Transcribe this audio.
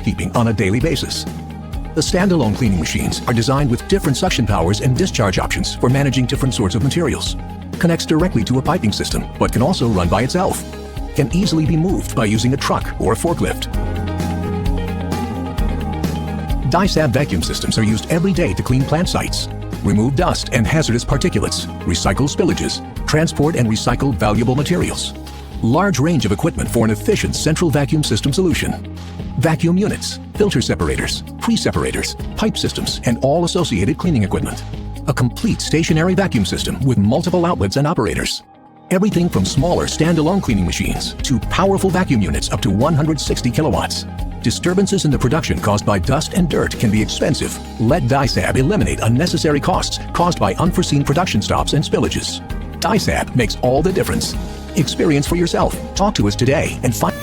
housekeeping on a daily basis. The standalone cleaning machines are designed with different suction powers and discharge options for managing different sorts of materials. Connects directly to a piping system, but can also run by itself. Can easily be moved by using a truck or a forklift. DISAB vacuum systems are used every day to clean plant sites, remove dust and hazardous particulates, recycle spillages, transport and recycle valuable materials. Large range of equipment for an efficient central vacuum system solution. Vacuum units, filter separators, pre-separators, pipe systems, and all associated cleaning equipment. A complete stationary vacuum system with multiple outlets and operators. Everything from smaller standalone cleaning machines to powerful vacuum units up to 160 kilowatts. Disturbances in the production caused by dust and dirt can be expensive. Let DISAB eliminate unnecessary costs caused by unforeseen production stops and spillages. DISAB makes all the difference. Experience for yourself. Talk to us today and find